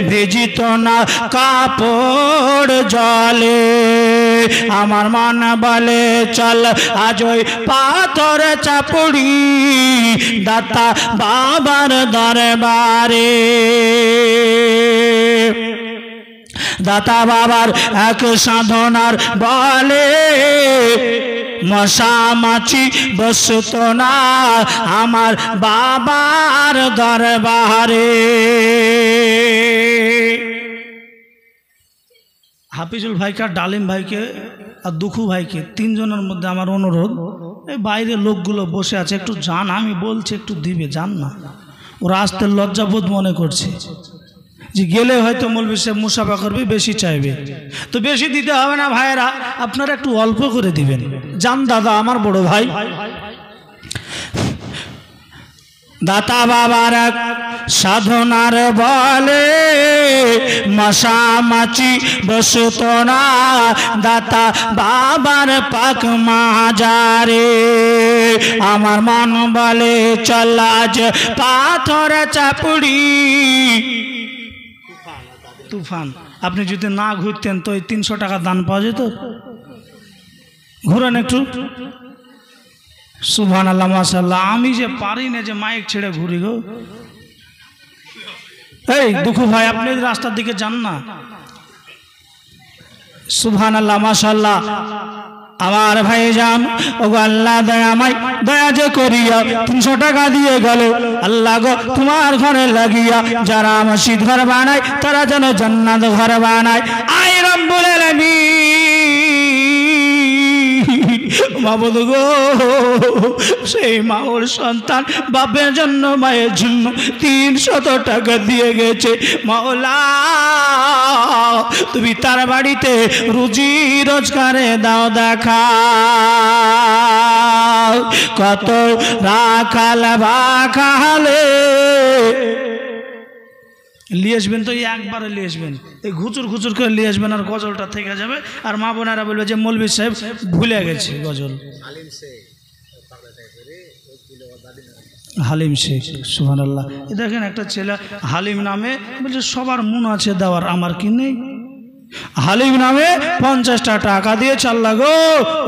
Visit না কাপড় জলে। আমার মন বলে চল আজ ওই পাথর চাপুড়ি দাতা বাবার দরবারে। দাতা বাবার এক সাধনার বলে মশা মাছি বসত না আমার বাবার দরবারে। হাফিজুল ভাইকে আর ডালিম ভাইকে আর দুখু ভাইকে তিনজনের মধ্যে আমার অনুরোধ, এই বাইরে লোকগুলো বসে আছে একটু যান, আমি বলছি একটু দিবে, যান না। ওরা আসতে লজ্জাবোধ মনে করছে যে গেলে হয়তো মৌলভী সাহেব মুসাফা করবে, বেশি চাইবে, তো বেশি দিতে হবে না ভাইয়েরা, আপনারা একটু অল্প করে দিবেন। যান দাদা আমার বড় ভাই। দাতা বাবার এক সাধনার বলে মশা মাছি বসত না দাতা বাবার পাক মাজারে। আমার মন বলে চল আজ পাথর চাপুড়ি। তুফান, আপনি যদি না ঘুরতেন তো এই 300 টাকা দান পাওয়া যেত। ঘুরেন একটু। সুবহানাল্লাহ মাশাআল্লাহ। আমি যে পারি না যে মাইক ছেড়ে ঘুরি গো। এই দুঃখু ভাই আপনি রাস্তার দিকে যান না। সুবহানাল্লাহ মাশাআল্লাহ। আমার ভাই যান, ও আল্লাহ দয়াময় দয়া যে করিয়া 300 টাকা দিয়ে গেল। আল্লাহ গো তোমার ঘরে লাগিয়া যারা মসজিদ ঘর বানায় তারা যেন জান্নাত ঘর বানায়। আয় রব্বুল আলামিন। মাবুদ গো, সেই মা ওর সন্তান বাপের জন্য মায়ের জন্য 300 টাকা দিয়ে গেছে। মাওলা তুমি তার বাড়িতে রুজি রোজগারে দাও দেখা। কত রাখাল বাখালে নিয়ে আসবেন, তো একবারে নিয়ে আসবেন, এই ঘুচুর ঘুচুর করে নিয়ে আসবেন, আর গজলটা থেকে যাবে। আর মা বোনেরা বলবে যে মৌলভী সাহেব ভুলে গেছে গজল। হালিম শেখ, সুবহানাল্লাহ। দেখেন একটা ছেলে হালিম নামে বলছে সবার মন আছে দেওয়ার, আমার কি নেই। হালিম নামে 50টা টাকা দিয়ে আল্লাহ গো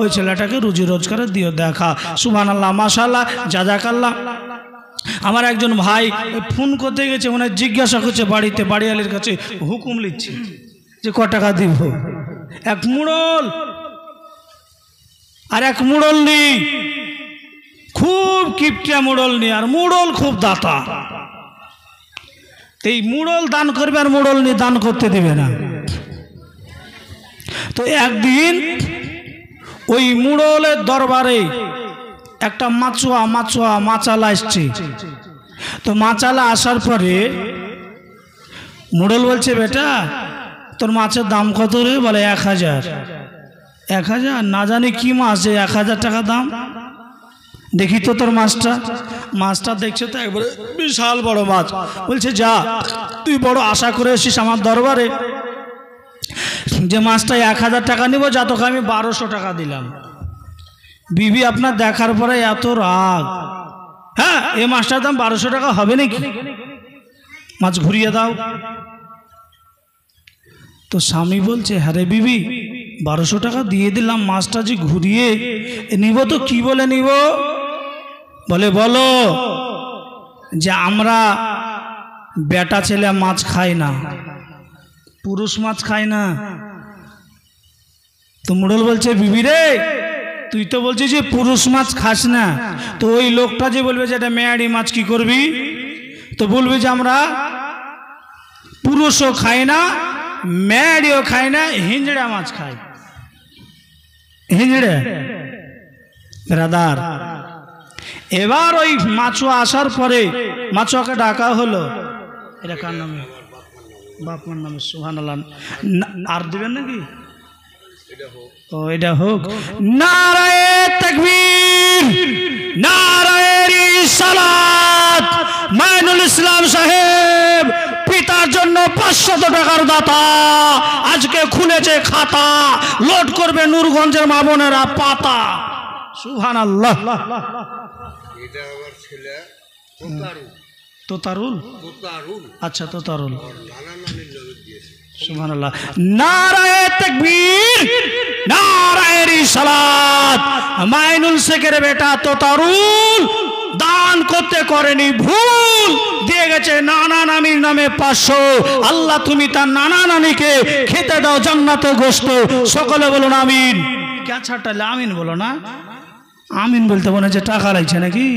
ওই ছেলেটাকে রুজি রোজগারে দিও দেখা। সুবহানাল্লাহ মাশাআল্লাহ জাযাকাল্লাহ। আমার একজন ভাই ফোন করতে গেছে, ওনার জিজ্ঞাসা করছে বাড়িতে, বাড়িওয়ালির কাছে হুকুম লিখছে যে ক টাকা দিব। এক মুড়ল আর এক মুড়ল নি, খুব কিপটিয়া মুড়ল নি, আর মুড়ল খুব দাতা। এই মুড়ল দান করবে আর মুড়ল নি দান করতে দিবে না। তো একদিন ওই মুড়লের দরবারে একটা মাচালা আসছে। তো মাচালা আসার পরে মুড়ল বলছে বেটা তোর মাছের দাম কত রে? বলে 1000। 1000? না জানি কি মাছ যে 1000 টাকা দাম। দেখি তো তোর মাছটা দেখছে তো একবারে বিশাল বড় মাছ। বলছে যা তুই বড় আশা করে এসিস আমার দরবারে যে মাছটা 1000 টাকা নিব, যা তোকে আমি 1200 টাকা দিলাম। বিবি আপনার দেখার পরে এত রাগ, হ্যাঁ এই মাছটার দাম 1200 টাকা হবে নাকি, মাছ ঘুরিয়ে দাও। তো স্বামী বলছে হ্যাঁ রে বিবি 1200 টাকা দিয়ে দিলাম, মাছটা যে ঘুরিয়ে নিব তো কি বলে নিব? বলে বলো যে আমরা বেটা ছেলে মাছ খাই না, পুরুষ মাছ খাই না। তো মুড়ল বলছে বিবি রে তুই তো বলছিস যে পুরুষ মাছ খাস না, তো ওই লোকটা যে বলবে যে এটা মেয়াড়ি মাছ কি করবি? তো বলবি যে আমরা পুরুষও খাই না মেয়াড়িও খাই না, হিঞ্জড়া মাছ খাই। হিঞ্জড়ে ব্রাদার। এবার ওই মাছুয়া আসার পরে মাছুয়াকে ডাকা হলো। এটা কার নামে? বাপমার নামে। সুবহানাল্লাহ। আর দিবেন নাকি? ও এটা হোক। নারায়ে তাকবীর, নারায়ে রিসালাত। মাইনুল ইসলাম সাহেব পিতার জন্য 500 টাকার দাতা, আজকে খুলেছে খাতা, লোড করবে নূরগঞ্জের মা বোনেরা পাতা। সুবহানাল্লাহ। এটা আমার ছেলে তোতারুল। তোতারুল? আচ্ছা তোতারুল। সুবহানাল্লাহ। নারায়ে তাকবীর, নারায়ে রিসালাত। মাইনুল শেখের বেটা তোতারুল দান করতে করেনি, ভুল দিয়ে গেছে নানা নানির নামে 500। আল্লাহ তুমি তার নানা নানিকে খেতে দাও জান্নাতে গোশত। সকলে বলুন আমিন। কে ছাড়লে আমিন বলো না? আমিন বলতে মনে হচ্ছে টাকা লাগছে নাকি?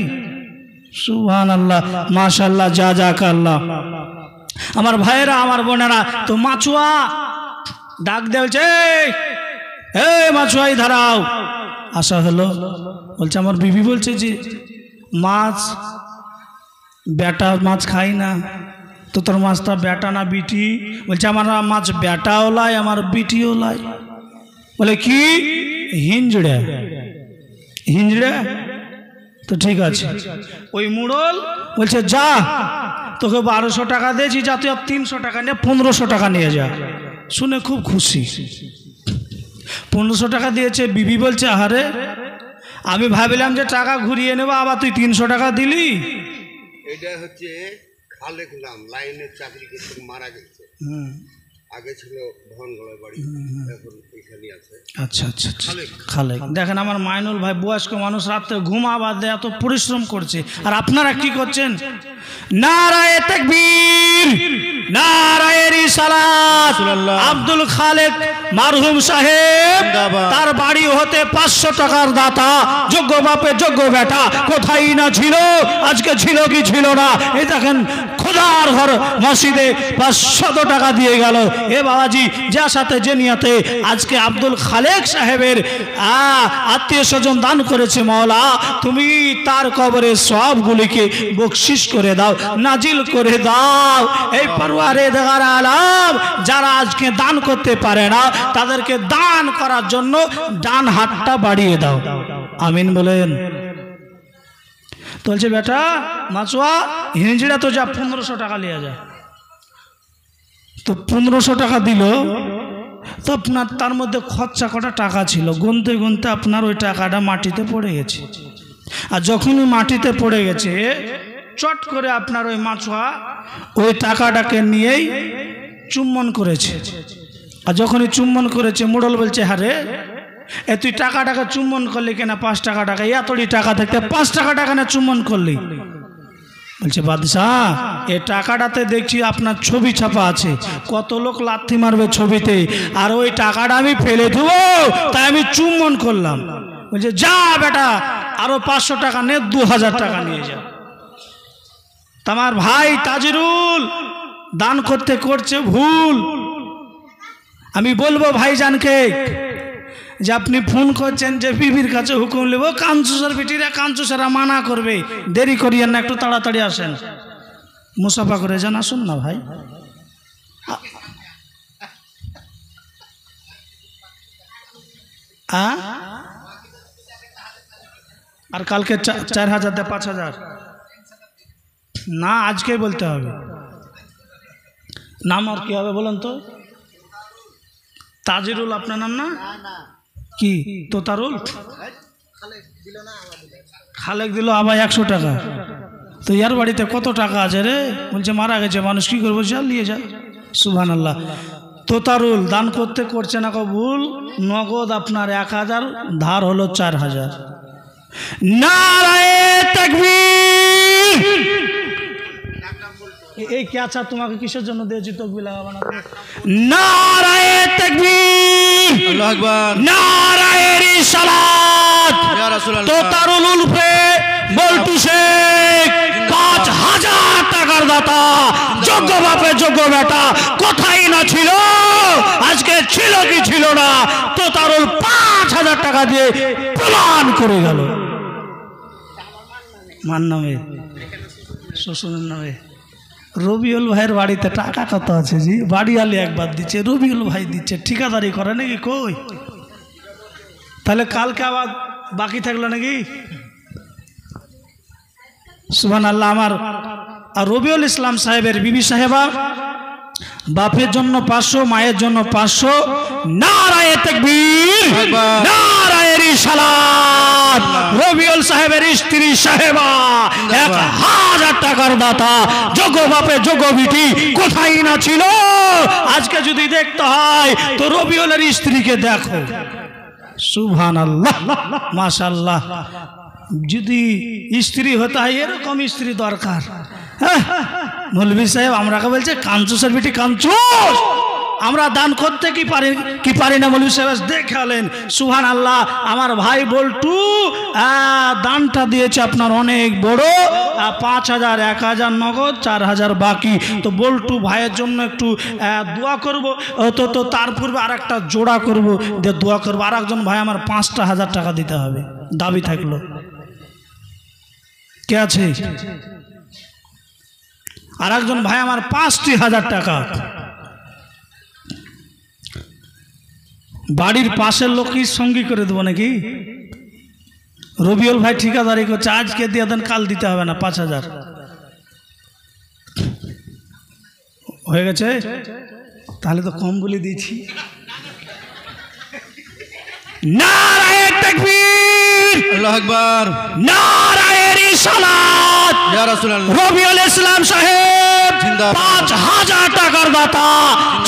সুবহানাল্লাহ, মাশাআল্লাহ, জাযাকাল্লাহ। আমার ভাইয়েরা, আমার বোনেরা, তো মাছুয়া ডাক দেওয়াছে, এই মাছুয়া ধারাও। আসা হলো, বলছে আমার বিবি বলছে যে মাছ বেটা মাছ খাই না। তো তোর মাছটা বেটা না বিটি? বলছে আমার মাছ বেটাও লাই, আমার বিটিও লাই। বলে কি? হিঞ্জড়ে। হিঞ্জড়ে তো ঠিক আছে। ওই মুড়ল বলছে যা, তোকে 1200 টাকা দিয়েছি, যা তুই 300 টাকা নিয়ে 1500 টাকা নিয়ে যা। শুনে খুব খুশি। 1500 টাকা দিয়েছে। বিবি বলছে আহারে, আমি ভাবিলাম যে টাকা ঘুরিয়ে নেবো, আবার তুই 300 টাকা দিলি। এটা হচ্ছে খালেক নাম, লাইনের চাকরি করতে মারা গেছে। আগে ছিল ভনগড়ের বাড়ি, এখন এখানে আছে। আচ্ছা আচ্ছা, খালেক। দেখেন আমার মাইনুল ভাই বয়স্ক মানুষ, রাতে ঘুম আবার দেয়, এত পরিশ্রম করছে, আর আপনারা কি করছেন? নারায়ে তাকবীর, নারায়ে রিসালাত। আব্দুল খালেক মারহুম সাহেব, তার বাড়ি হতে 500 টাকার দাতা, যোগ্য বাপে যোগ্য বেটা, কোথায় না ছিল, আজকে ছিল কি ছিল না। এই দেখেন খোদার ঘর মসজিদে 500 টাকা দিয়ে গেল। এ বাবাজি, যার সাথে যে নিয়াতে আজকে আব্দুল খালেক সাহেবের আত্মীয় স্বজন দান করেছে, মাওলা তুমি তার কবরে সবগুলিকে বকশিশ করে দাও, নাজিল করে দাও। এই পরওয়ারদিগার আলম যারা আজকে দান করতে পারে না, তাদেরকে দান করার জন্য ডান হাতটা বাড়িয়ে দাও। আমিন বলেন। বলছে বেটা মাছুয়া হিঞ্জিড়া তো যা 1500 টাকা নিয়ে যা। তো 1500 টাকা দিল। তো আপনার তার মধ্যে খরচা কটা টাকা ছিল, গুনতে গুনতে আপনার ওই টাকাটা মাটিতে পড়ে গেছে। আর যখনই মাটিতে পড়ে গেছে, চট করে আপনার ওই মাছুয়া ওই টাকাটাকে নিয়েই চুম্বন করেছে। আর যখনই চুম্বন করেছে, মোড়ল বলছে হারে এ তুই টাকাটাকে চুম্বন করলি কেনা? 5 টাকা টাকা, এতটি টাকা থাকতে 5 টাকা টাকা না চুম্বন করলি? বলছে বাদশাহ, এ টাকাটাতে দেখছি আপনার ছবি ছাপা আছে, কত লোক লাথি মারবে ছবিতে, আর ওই টাকাটা আমি ফেলে দেবো, তাই আমি চুম্বন করলাম। বলছে যা বেটা, আরো 500 টাকা নে, 2000 টাকা নিয়ে যা। তোমার ভাই তাজিরুল দান করতে করছে ভুল। আমি বলবো ভাইজানকে যে আপনি ফোন করছেন যে বিবির কাছে হুকুম নেব, কাঞ্চুসার বিটিরা কাঞ্চুসারা মানা করবে, দেরি করিয়েন না, একটু তাড়াতাড়ি আসেন, মুসাফা করে যান। আসুন না ভাই। আর কালকে 4000 দে 5000 না, আজকে বলতে হবে। নাম আর কি হবে বলেন তো? তাজিরুল আপনার নাম না? কি তোতারুল? খালেক দিল আবার 100 টাকা। তো ইয়ার বাড়িতে কত টাকা আছে রে? বলছে মারা গেছে মানুষ, কি করবো, যা নিয়ে যা। সুবহানাল্লাহ। তোতারুল দান করতে করছে না কবুল, নগদ আপনার 1000, ধার হলো 4000। নারায়ে তাকবীর। এই কে আচ্ছা তোমাকে কিসের জন্য দিয়েছি তকবীর লাগাবো না? নারায়ে তাকবীর, আল্লাহু আকবার, নারায়ে রিসালাত। ইয়া রাসূলুল্লাহ। তোতারুল উলফে বল্টু শেখ 5000 টাকার দাতা, যোগ্য বাপে যোগ্য বেটা, কোথায় না ছিল, আজকে ছিল কি ছিল না। তোতারুল 5000 টাকা দিয়ে প্রমাণ করে গেল। মান নামে, শ্বশুরের নামে। রবিউল ভাইয়ের বাড়িতে টাকা কত আছে জি? বাড়িওয়ালি একবার দিচ্ছে, রবিউল ভাই দিচ্ছে, ঠিকাদারি করে নাকি? কই তাহলে কালকে আবার বাকি থাকলো নাকি? সুবহানাল্লাহ। আমার আর রবিউল ইসলাম সাহেবের বিবি সাহেবা বাপের জন্য 500, মায়ের জন্য 500। নারায়ে তাকবীর, নারায়ে রিসালাত। রবিউল সাহেবের স্ত্রী সাহেবা 1000 টাকার দাতা, যোগ্য বাপে যোগ্য বিটি কোথায় না ছিল। আজকে যদি দেখতে হয় তো রবিউলের স্ত্রীকে দেখো। সুবহানাল্লাহ, মাশাআল্লাহ। যদি স্ত্রী হতে হয় এরকম স্ত্রী দরকার। মৌলভী সাহেব আমরাকে বলছে কাঞ্চুসের বেটি কাঞ্চুস, আমরা দান করতে কি পারি না। মৌলভী সাহেব দেখালেন সুবহানাল্লাহ। আমার ভাই বল্টু দানটা দিয়েছে আপনার অনেক বড়, 5000, 1000 নগদ, 4000 বাকি। তো বল্টু ভাইয়ের জন্য একটু দোয়া করব। তো তার পূর্বে আর একটা জোড়া করব, দিয়ে দোয়া করবো। আর একজন ভাই আমার 5000 টাকা দিতে হবে, দাবি থাকলো। কে আছে? আর একজন ভাই আমার 5000 টাকা। বাড়ির পাশের লোকই সঙ্গী করে দেবো নাকি? রবিউল ভাই ঠিকাদারি করছে, আজকে দিয়ে দেন, কাল দিতে হবে না। 5000 হয়ে গেছে, তাহলে তো কম বলে দিয়েছি। নারায়ে তাকবীর, আল্লাহু আকবার, নারায়ে রিসালাত। ইয়া রাসূলুল্লাহ। রবিউল ইসলাম সাহেব 5000 টাকার দাতা,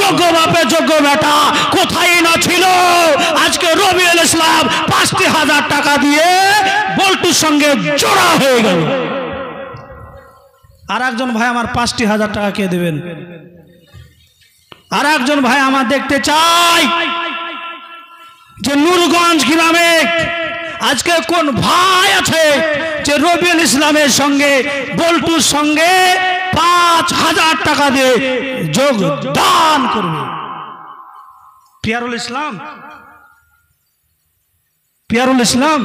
যোগ্য বাপে যোগ্য বেটা কোথায় না ছিল। আজকে রবিউল ইসলাম 5000 টাকা দিয়ে বল্টুর সঙ্গে জোড়া হয়ে গেল। আর একজন ভাই আমার 5000 টাকা কে দেবেন? আর একজন ভাই আমার দেখতে চাই যে নূরগঞ্জ গ্রামে আজকে কোন ভাই আছে যে রবিউল ইসলামের সঙ্গে বল্টুর সঙ্গে 5000 টাকা দিয়ে যোগদান করবে। পিয়ারুল ইসলাম, পিয়ারুল ইসলাম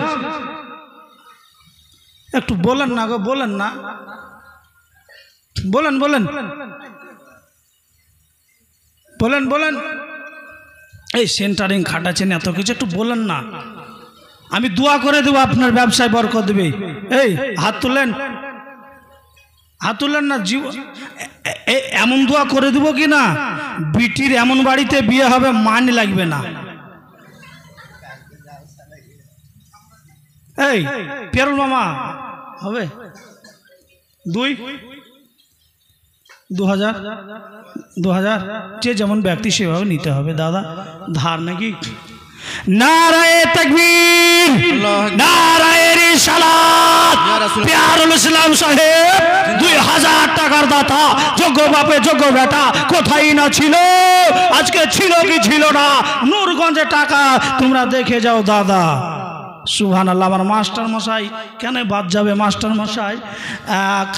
একটু বলেন না গো, বলেন না, বলেন বলেন বলেন বলেন। এই সেন্টারিং খাটাচ্ছেন এত কিছু, একটু বলেন না। আমি দোয়া করে দেবো, আপনার ব্যবসায় বরকত দেবে। এই হাত তুলেন, হাত তুলেন না। এমন দোয়া করে দেবো কি না, বিটির এমন বাড়িতে বিয়ে হবে মান লাগবে না। এই পিয়ারুল মামা হবে 2000 যে যেমন ব্যক্তি সেভাবে নিতে হবে দাদা, ধার নাকি। নারায়ে তাকবীর, নারায়ে রিসালাত। পিয়ারুল ইসলাম সাহেব 2000 টাকার দাতা, যোগ্য বাপে যোগ্য বেটা কোথায় না ছিল। আজকে ছিল কি ছিল না, নূরগঞ্জে টাকা তোমরা দেখে যাও দাদা। সুবহানাল্লাহ। আমার মাস্টার মশাই কেন বাদ যাবে? মাস্টার মশাই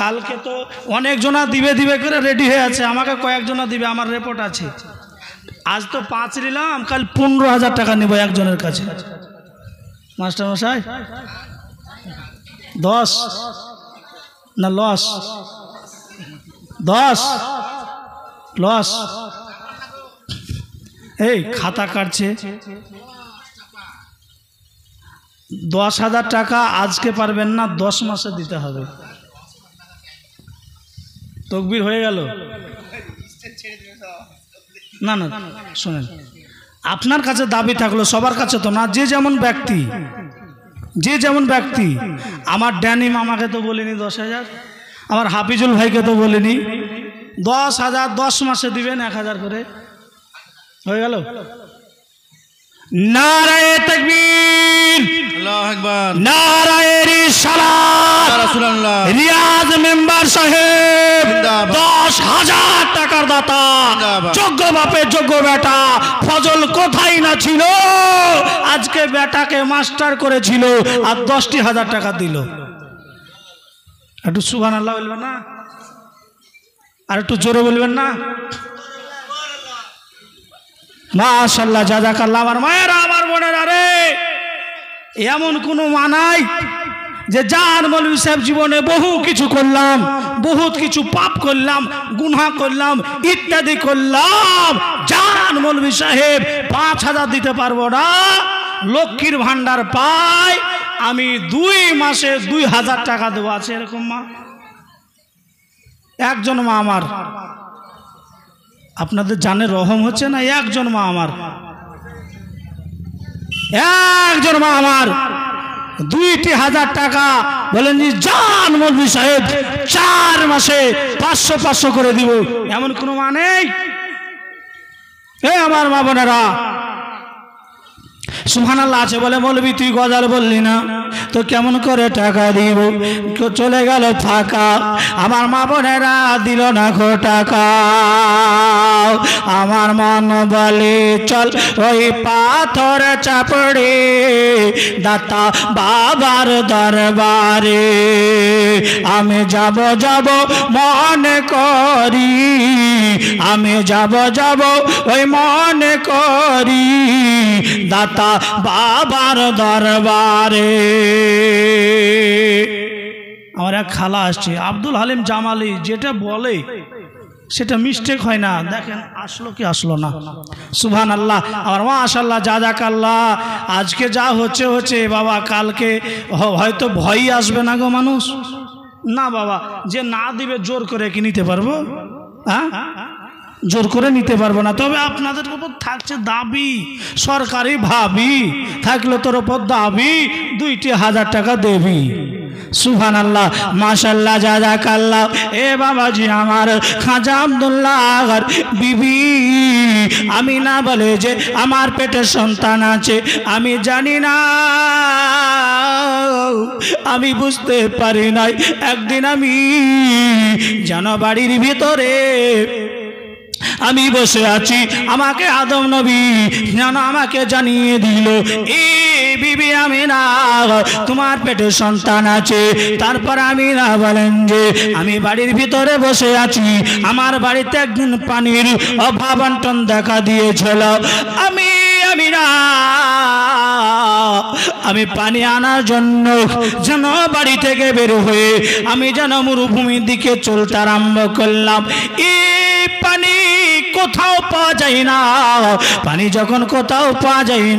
কালকে তো অনেকজনা দিবে করে রেডি হয়ে আছে, আমাকে কয়েকজনা দিবে, আমার রিপোর্ট আছে। আজ তো 5 নিলাম, কাল 15000 টাকা নেব একজনের কাছে। মাস্টার মশাই 10 না লস? 10 লস। এই খাতা কাটছে। 10,000 টাকা আজকে পারবেন না, 10 মাসে দিতে হবে। তকবীর হয়ে গেল না? না শোনেন, আপনার কাছে দাবি থাকলো, সবার কাছে তো না, যে যেমন ব্যক্তি। আমার ড্যানি মামাকে তো বলিনি 10,000, আমার হাফিজুল ভাইকে তো বলিনি। 10,000 10 মাসে দিবেন 1000 করে, হয়ে গেল। নারায়ে তাকবীর, আল্লাহু আকবার, নারায়ে রিসালাত। ইয়া রাসূলুল্লাহ। রিয়াজ মেম্বার সাহেব 10,000 টাকার দাতা, যোগ্য বাপে যোগ্য বেটা। ফজল কোথায় না ছিল, আজকে বেটাকে মাস্টার করেছিল আর 10,000 টাকা দিল। একটু সুবহানাল্লাহ বলবেন না? আর একটু জোরে বলবেন না? মাশাআল্লাহ, জাযাকাল্লাহ। আমার মায়েরা, আমার বোনেরা রে, এমন কোনো মানাই যে যার মৌলভী সাহেব জীবনে বহু কিছু করলাম, বহুত কিছু পাপ করলাম, গুনাহ করলাম, ইত্যাদি করলাম, যার মৌলভী সাহেব 5000 দিতে পারবো না। লক্ষ্মীর ভান্ডার পাই, আমি 2 মাসে 2000 টাকা দেবো। আছে এরকম মা? একজন মা আমার আপনাদের জানে রহম হচ্ছে না? একজন মা আমার, একজন মা আমার 2,000 টাকা বলেন যে জান মৌলভী সাহেব 4 মাসে 500 করে দিব, এমন কোনো মা নেই? আমার মা বোনেরা সুবহানাল্লাহ আছে। বলে মৌলভী তুই গজাল বললি না, তো কেমন করে টাকা দিব? চলে গেল ফাঁকা। আমার মা বোনেরা দিল না গো টাকা। আমার মন বলে চল ওই পাথর চাপড়ে দাতা বাবার দরবারে, আমি যাব যাব মনে করি, আমি যাব যাব ওই মনে করি দাতা বাবার দরবারে। আমার এক খালা আসছে, আব্দুল হালিম জামালি, যেটা বলে সেটা মিস্টেক হয় না। দেখেন আসলো কি আসলো না, সুবহানাল্লাহ। আমার মাশাআল্লাহ জাযাকাল্লাহ। আজকে যা হচ্ছে হচ্ছে বাবা, কালকে হয়তো ভয়ই আসবে না গো মানুষ। না বাবা, যে না দিবে জোর করে কি নিতে পারবো? হ্যাঁ, জোর করে নিতে পারবো না। তবে আপনাদের উপর থাকছে দাবি, সরকারি ভাবি থাকলে তোর উপর দাবি 2,000 টাকা দেবি। সুবহানাল্লাহ, মাশাআল্লাহ, জাযাকাল্লাহ। এ বাবাজি আমার খাজা আব্দুল্লাহ বিবি আমিনা বলে যে আমার পেটে সন্তান আছে, আমি জানি না, আমি বুঝতে পারি নাই। একদিন আমি যেন বাড়ির ভিতরে আমি বসে আছি, আমাকে আদম নবী যেন আমাকে জানিয়ে দিল, এ বিবি আমিনা তোমার পেটে সন্তান আছে। তারপর আমিনা বলেন যে আমি বাড়ির ভিতরে বসে আছি, আমার বাড়িতে একদিন পানির অভাব অনটন দেখা দিয়েছিল। আমি পানি আনার জন্য যেন বাড়ি থেকে বের হয়ে আমি যেন মরুভূমির দিকে চলতে আরম্ভ করলাম। এই পানি কোথাও পাওয়া যায় না, পানি যখন কোথাও পাওয়া যায় না,